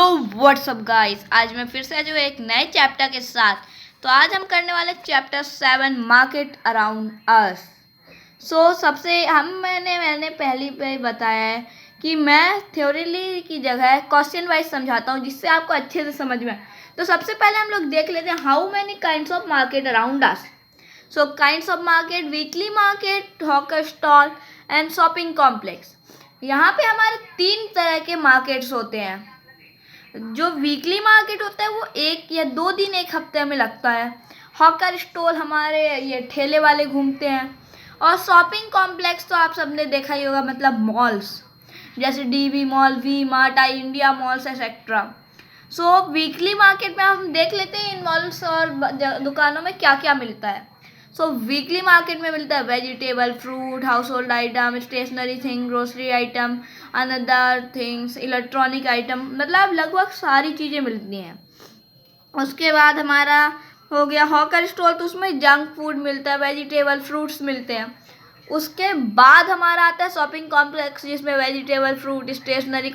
WhatsApp guys, आज मैं फिर से जो एक नए चैप्टर के साथ। तो आज हम करने वाले चैप्टर 7 मार्केट अराउंड अस। सबसे मैंने पहली पे बताया है कि मैं थ्योरीली की जगह क्वेश्चन वाइज समझाता हूँ जिससे आपको अच्छे से समझ में आए। तो सबसे पहले हम लोग देख लेते हैं how many kinds of market around us. Kinds of market, weekly market, hawker stall and shopping complex. यहाँ पे हमारे 3 तरह के मार्केट्स होते हैं। जो वीकली मार्केट होता है वो 1 या 2 दिन, 1 हफ्ते में लगता है। हॉकर स्टॉल हमारे ये ठेले वाले घूमते हैं। और शॉपिंग कॉम्प्लेक्स तो आप सबने देखा ही होगा, मतलब मॉल्स जैसे DV mall, V mart, I India malls etcetera. Weekly market में हम देख लेते हैं इन मॉल्स और दुकानों में क्या क्या मिलता है। वीकली मार्केट में मिलता है vegetable, fruit, household item, stationery thing, grocery item, another things, electronic item, मतलब लगभग सारी चीज़ें मिलती हैं। उसके बाद हमारा हो गया हॉकर स्टॉल, तो उसमें जंक फूड मिलता है, वेजिटेबल, फ्रूट्स मिलते हैं। उसके बाद हमारा आता है शॉपिंग कॉम्प्लेक्स जिसमें vegetable, fruit, stationery,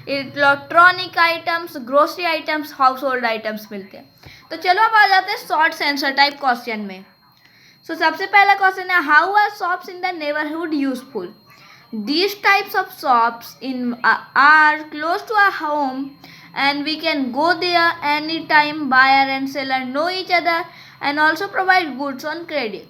electronic items, grocery items, household items मिलते हैं। तो चलो अब आ जाते हैं शॉर्ट आंसर टाइप क्वेश्चन में। सबसे पहला क्वेश्चन है how are shops in the neighbourhood useful. These types of shops are close to our home and we can go there anytime. Buyer and seller know each other and also provide goods on credit.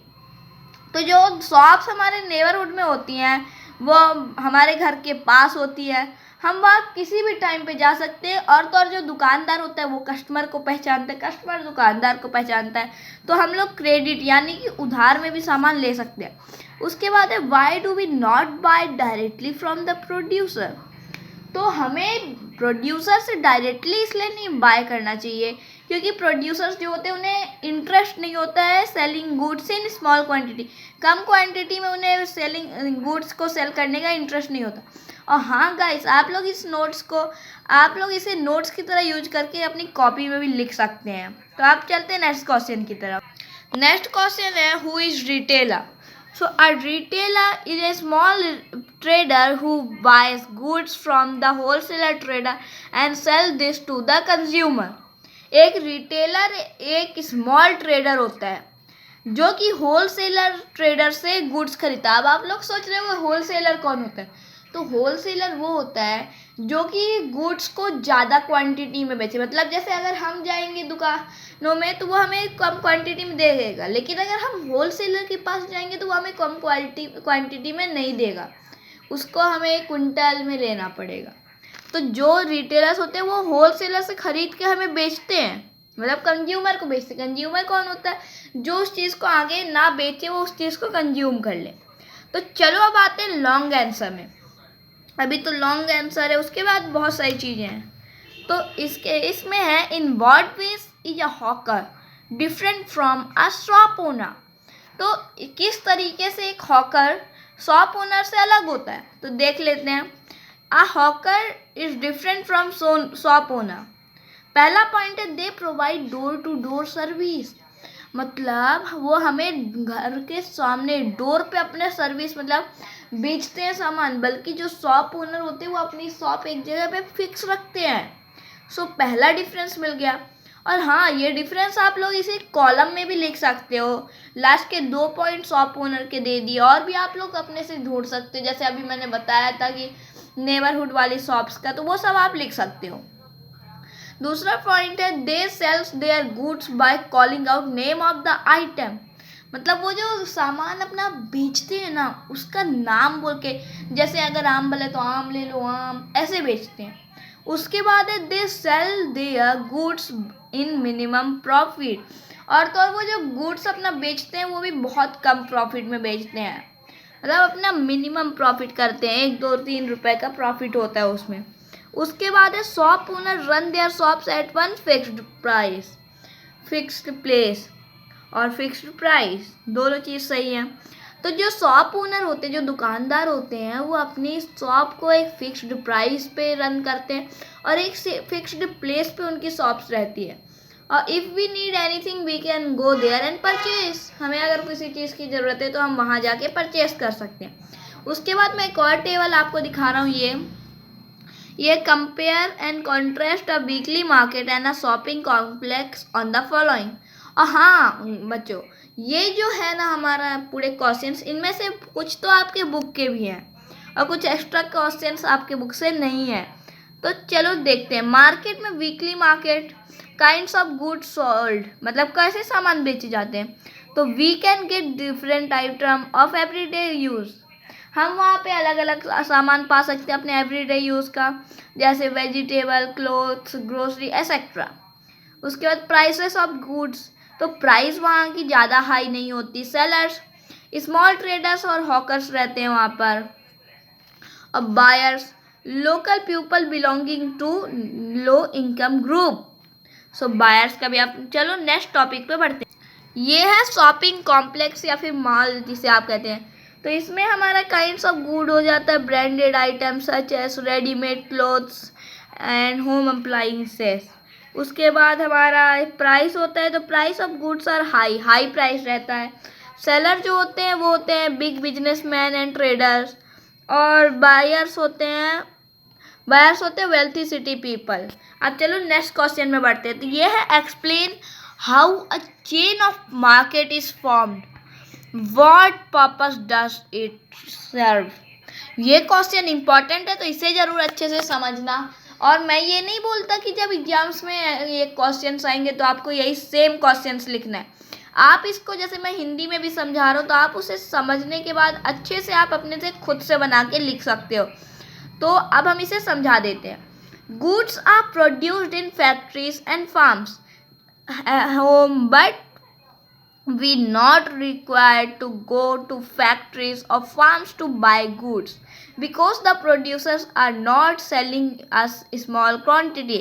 तो जो shops हमारे neighbourhood में होती हैं वो हमारे घर के पास होती है। हम वहाँ किसी भी टाइम पे जा सकते हैं। और तो और जो दुकानदार होता है वो कस्टमर को पहचानता है, कस्टमर दुकानदार को पहचानता है। तो हम लोग क्रेडिट यानी कि उधार में भी सामान ले सकते हैं। उसके बाद है why do we not buy directly from the producer. तो हमें प्रोड्यूसर से डायरेक्टली इसलिए नहीं बाय करना चाहिए क्योंकि प्रोड्यूसर्स जो होते हैं उन्हें इंटरेस्ट नहीं होता है selling goods in small quantity. Come quantity में उन्हें सेलिंग गुड्स को सेल करने का इंटरेस्ट नहीं होता। और हाँ गाइस, आप लोग इसे नोट्स की तरह यूज करके अपनी कॉपी में भी लिख सकते हैं। तो आप चलते हैं नेक्स्ट क्वेश्चन की तरफ। नेक्स्ट क्वेश्चन है who is retailer. A retailer is a small trader who buys goods from the wholesaler trader and sell this to the consumer. एक रिटेलर एक स्मॉल ट्रेडर होता है जो कि होलसेलर ट्रेडर से गुड्स खरीदता है। अब आप लोग सोच रहे हो होलसेलर कौन होता है। तो होलसेलर वो होता है जो कि गुड्स को ज़्यादा क्वांटिटी में बेचे। मतलब जैसे अगर हम जाएंगे दुकानों में तो वो हमें कम क्वांटिटी में दे देगा, लेकिन अगर हम होलसेलर के पास जाएंगे तो वो हमें कम क्वांटिटी में नहीं देगा, उसको हमें क्विंटल में लेना पड़ेगा। तो जो रिटेलर्स होते हैं वो होलसेलर से खरीद के हमें बेचते हैं, मतलब कंज्यूमर को बेचते हैं। कंज्यूमर कौन होता है? जो उस चीज़ को आगे ना बेचे वो उस चीज़ को कंज्यूम कर ले। तो चलो अब आते हैं लॉन्ग आंसर में। अभी तो लॉन्ग आंसर है, उसके बाद बहुत सारी चीज़ें हैं। तो इसमें है in what ways is a hawker different from a shop owner. तो किस तरीके से एक हॉकर शॉप ओनर से अलग होता है, तो देख लेते हैं। A hawker is different from shop owner. पहला पॉइंट है they provide door to door service. मतलब वो हमें घर के सामने डोर पे अपने सर्विस मतलब बेचते हैं सामान, बल्कि जो शॉप ओनर होते हैं वो अपनी शॉप एक जगह पे फिक्स रखते हैं। पहला डिफरेंस मिल गया। और हाँ, ये डिफरेंस आप लोग इसे कॉलम में भी लिख सकते हो। लास्ट के 2 पॉइंट शॉप ओनर के दे दिए, और भी आप लोग अपने से ढूंढ सकते हो। जैसे अभी मैंने बताया था कि नेबरहुड वाली शॉप्स का, तो वो सब आप लिख सकते हो। दूसरा पॉइंट है they sells their goods by calling out name of the item. मतलब वो जो सामान अपना बेचते हैं ना उसका नाम बोल के, जैसे अगर आम बोले तो आम ले लो आम, ऐसे बेचते हैं। उसके बाद है they sell their goods in minimum profit. और तो और वो जो गुड्स अपना बेचते हैं वो भी बहुत कम प्रॉफिट में बेचते हैं, मतलब अपना मिनिमम प्रॉफिट करते हैं, 1, 2, 3 रुपए का प्रॉफिट होता है उसमें। उसके बाद है shop owner run their shops at one fixed place और फिक्स्ड प्राइस, दोनों चीज़ सही है। तो जो शॉप ओनर होते हैं, जो दुकानदार होते हैं, वो अपनी शॉप को एक फिक्स्ड प्राइस पे रन करते हैं और एक फिक्स्ड प्लेस पे उनकी शॉप्स रहती है। और if we need anything we can go there and purchase. हमें अगर किसी चीज़ की ज़रूरत है तो हम वहाँ जाके परचेज कर सकते हैं। उसके बाद मैं एक और टेबल आपको दिखा रहा हूँ। ये compare and contrast a weekly market and a shopping complex on the following. और हाँ बच्चों, ये जो है ना हमारा पूरे क्वेश्चंस, इनमें से कुछ तो आपके बुक के भी हैं और कुछ एक्स्ट्रा क्वेश्चंस आपके बुक से नहीं है। तो चलो देखते हैं। मार्केट में weekly market, kinds of goods sold, मतलब कैसे सामान बेचे जाते हैं। तो we can get different item of everyday use, हम वहाँ पे अलग अलग सामान पा सकते हैं अपने एवरीडे यूज़ का, जैसे वेजिटेबल, क्लोथ्स, ग्रोसरी एसेट्रा। उसके बाद प्राइसेस ऑफ गुड्स, तो प्राइस वहाँ की ज़्यादा हाई नहीं होती। सेलर्स, स्मॉल ट्रेडर्स और हॉकर्स रहते हैं वहाँ पर। और buyers, local people belonging to low income group. So buyers का भी आप, चलो नेक्स्ट टॉपिक पे बढ़ते हैं। ये है शॉपिंग कॉम्प्लेक्स या फिर मॉल जिसे आप कहते हैं। तो इसमें हमारा काइंड्स ऑफ गुड हो जाता है branded items such as readymade clothes and home appliances. उसके बाद हमारा प्राइस होता है, तो price of goods are high, high price रहता है। सेलर जो होते हैं वो होते हैं बिग बिजनेसमैन एंड ट्रेडर्स। और बायर्स होते हैं वेल्थी सिटी पीपल। अब चलो नेक्स्ट क्वेश्चन में बढ़ते हैं। तो ये है explain how a chain of market is formed, what purpose does it serve. ये क्वेश्चन इंपॉर्टेंट है, तो इसे जरूर अच्छे से समझना। और मैं ये नहीं बोलता कि जब एग्जाम्स में ये क्वेश्चंस आएंगे तो आपको यही सेम क्वेश्चंस लिखना है। आप इसको, जैसे मैं हिंदी में भी समझा रहा हूँ, तो आप उसे समझने के बाद अच्छे से आप अपने से खुद से बना के लिख सकते हो। तो अब हम इसे समझा देते हैं। Goods are produced in factories and farms home, but we not required to go to factories or farms to buy goods, because the producers are not selling us small quantity.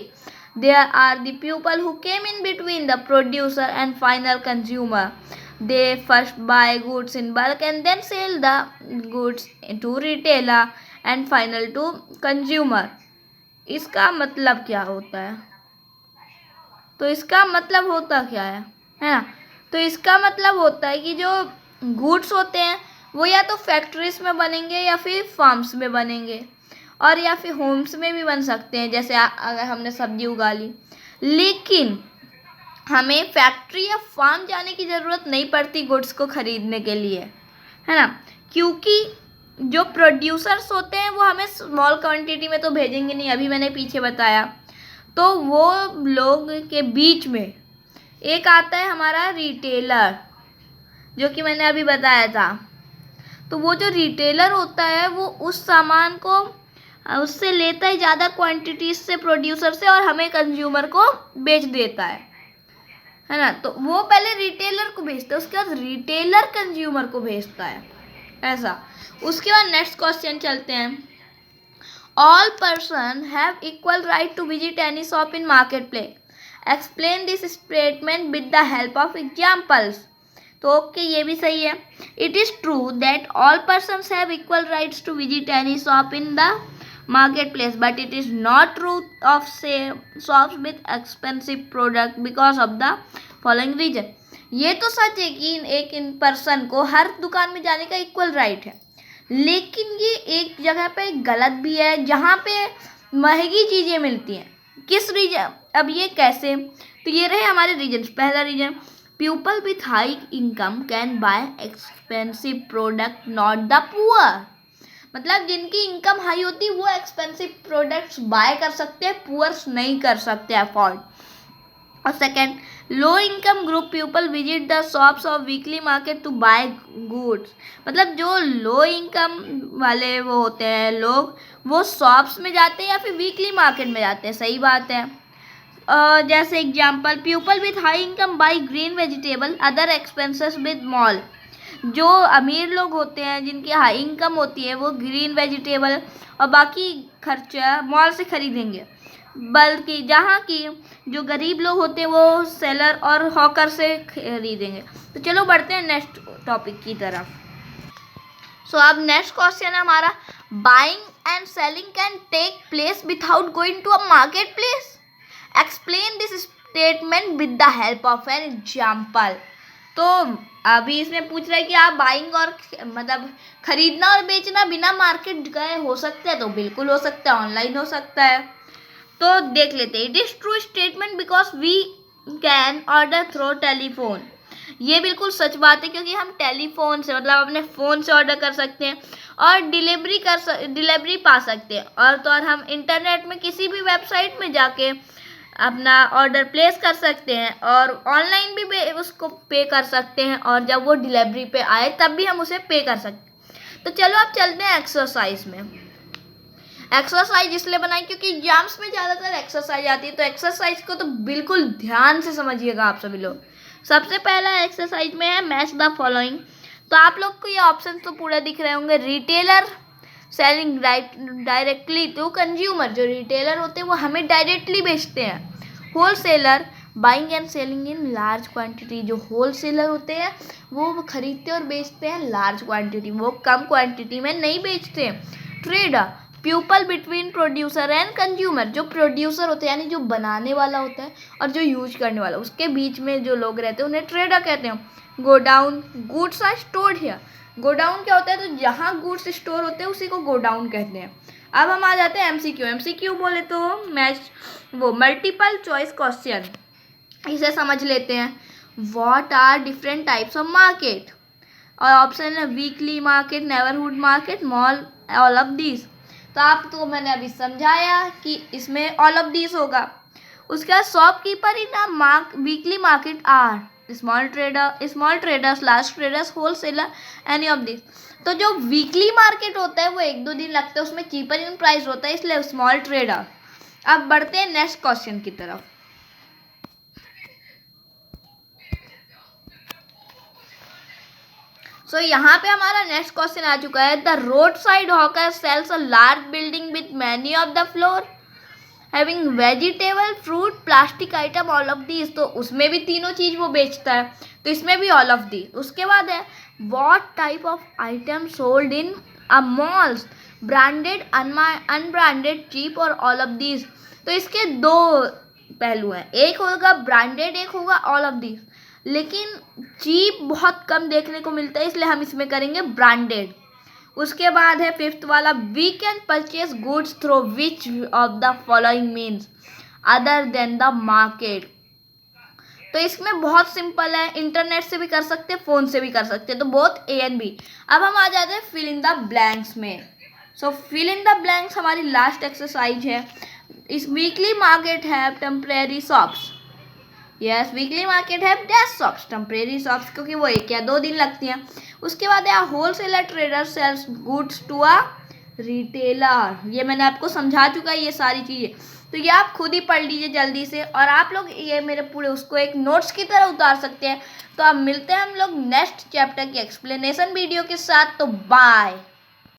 There are the people who came in between the producer and final consumer. They first buy goods in bulk and then sell the goods to retailer and final to consumer. इसका मतलब क्या होता है? तो इसका मतलब होता क्या है ना? तो इसका मतलब होता है कि जो गुड्स होते हैं वो या तो फैक्ट्रीज में बनेंगे या फिर फार्म्स में बनेंगे, और या फिर होम्स में भी बन सकते हैं, जैसे अगर हमने सब्जी उगा ली। लेकिन हमें फैक्ट्री या फार्म जाने की ज़रूरत नहीं पड़ती गुड्स को ख़रीदने के लिए, है ना, क्योंकि जो प्रोड्यूसर्स होते हैं वो हमें स्मॉल क्वांटिटी में तो भेजेंगे नहीं, अभी मैंने पीछे बताया। तो वो लोग के बीच में एक आता है हमारा रिटेलर, जो कि मैंने अभी बताया था। तो वो जो रिटेलर होता है वो उस सामान को उससे लेता है ज़्यादा क्वांटिटी से प्रोड्यूसर से, और हमें कंज्यूमर को बेच देता है ना। तो वो पहले रिटेलर को भेजता है, उसके बाद रिटेलर कंज्यूमर को भेजता है, ऐसा। उसके बाद नेक्स्ट क्वेश्चन चलते हैं। All person have equal right to visit any shop in market place. Explain this statement with the help of examples. तो ओके, ये भी सही है। It is true that all persons have equal rights to visit any shop in the market place, but it is not true of these shops with expensive product because of the following reason. ये तो सच है कि एक in person को हर दुकान में जाने का इक्वल राइट है, लेकिन ये एक जगह पे गलत भी है जहाँ पे महंगी चीज़ें मिलती हैं। किस रीजन? अब ये कैसे? तो ये रहे हमारे रीजन। पहला reason, people with high income can buy expensive product, not the poor. मतलब जिनकी इनकम हाई होती है वो एक्सपेंसिव प्रोडक्ट्स बाय कर सकते हैं, पुअर्स नहीं कर सकते अफोर्ड। और second, low income group people visit the shops of weekly market to buy goods. मतलब जो लो इनकम वाले वो होते हैं लोग, वो शॉप्स में जाते हैं या फिर वीकली मार्केट में जाते हैं। सही बात है। जैसे example, people with high income by green vegetable, other expenses with mall. जो अमीर लोग होते हैं जिनकी हाई इनकम होती है वो ग्रीन वेजिटेबल और बाकी खर्चा मॉल से खरीदेंगे, बल्कि जहाँ की जो गरीब लोग होते हैं वो सेलर और हॉकर से खरीदेंगे। तो चलो बढ़ते हैं नेक्स्ट टॉपिक की तरफ। सो अब नेक्स्ट क्वेश्चन है हमारा, buying and selling can take place without going to a market place. Explain this statement with the help of an example. तो अभी इसमें पूछ रहा है कि आप बाइंग और मतलब खरीदना और बेचना बिना मार्केट गए हो सकता है, तो बिल्कुल हो सकता है, ऑनलाइन हो सकता है। तो देख लेते हैं। It is true statement because we can order through telephone. ये बिल्कुल सच बात है क्योंकि हम टेलीफोन से मतलब अपने फ़ोन से ऑर्डर कर सकते हैं और डिलीवरी पा सकते हैं। और तो और हम इंटरनेट में किसी भी वेबसाइट में जाके अपना ऑर्डर प्लेस कर सकते हैं और ऑनलाइन भी उसको पे कर सकते हैं, और जब वो डिलीवरी पे आए तब भी हम उसे पे कर सकते हैं। तो चलो अब चलते हैं एक्सरसाइज में। एक्सरसाइज इसलिए बनाई क्योंकि एग्जाम्स में ज़्यादातर एक्सरसाइज आती है, तो एक्सरसाइज को तो बिल्कुल ध्यान से समझिएगा आप सभी लोग। सबसे पहला एक्सरसाइज में है मैच द फॉलोइंग। तो आप लोग को ये ऑप्शन तो पूरा दिख रहे होंगे। Retailer selling directly to consumer, जो रिटेलर होते हैं वो हमें डायरेक्टली बेचते हैं। Wholesaler buying and selling in large quantity, जो होलसेलर होते हैं वो खरीदते और बेचते हैं लार्ज क्वांटिटी, वो कम क्वांटिटी में नहीं बेचते। Trader people between producer and consumer, जो प्रोड्यूसर होते हैं यानी जो बनाने वाला होता है और जो यूज करने वाला, उसके बीच में जो लोग रहते हैं उन्हें ट्रेडर कहते हैं। Godown goods are stored here. Godown क्या होता है, तो जहाँ गुड्स स्टोर होते हैं उसी को गोडाउन कहते हैं। अब हम आ जाते हैं एमसीक्यू। एमसीक्यू बोले तो मल्टीपल चॉइस क्वेश्चन, इसे समझ लेते हैं। What are different types of market, और ऑप्शन है weekly market, neighbourhood market, mall, all of this. तो आपको मैंने अभी समझाया कि इसमें ऑल ऑफ दिस होगा। उसके बाद shopkeeper in a weekly market are small traders, large traders, wholesaler, any of this. तो जो वीकली मार्केट होता है वो 1-2 दिन लगते हैं, उसमें चीपर इन प्राइस होता है, इसलिए स्मॉल ट्रेडर। अब बढ़ते हैं नेक्स्ट क्वेश्चन की तरफ। सो यहाँ पे हमारा नेक्स्ट क्वेश्चन आ चुका है। The road side hawker sells a large building with many of the floor having vegetable, fruit, plastic item, all of these. तो उसमें भी तीनों चीज वो बेचता है, तो इसमें भी ऑल ऑफ दीज। उसके बाद है what type of item sold in a malls, branded, unbranded, cheap और ऑल ऑफ दीज। तो इसके दो पहलू हैं, एक होगा ब्रांडेड, एक होगा ऑल ऑफ दीज। लेकिन चीप बहुत कम देखने को मिलता है, इसलिए हम इसमें करेंगे ब्रांडेड। उसके बाद है फिफ्थ वाला, we can purchase goods through which of the following means other than the market. तो इसमें बहुत सिंपल है, इंटरनेट से भी कर सकते हैं, फ़ोन से भी कर सकते हैं, तो बोथ ए एंड बी। अब हम आ जाते हैं फिल इन द ब्लैंक्स में। सो फिल इन द ब्लैंक्स हमारी लास्ट एक्सरसाइज है। इस वीकली मार्केट है temporary shops, yes weekly market है डैश शॉप्स, टेम्परेरी शॉप्स क्योंकि वो 1 या 2 दिन लगती हैं। उसके बाद है wholesaler trader sells goods to a retailer. ये मैंने आपको समझा चुका है ये सारी चीज़ें, तो ये आप खुद ही पढ़ लीजिए जल्दी से, और आप लोग ये मेरे पूरे उसको एक नोट्स की तरह उतार सकते हैं। तो अब मिलते हैं हम लोग नेक्स्ट चैप्टर की एक्सप्लेनेशन वीडियो के साथ। तो बाय।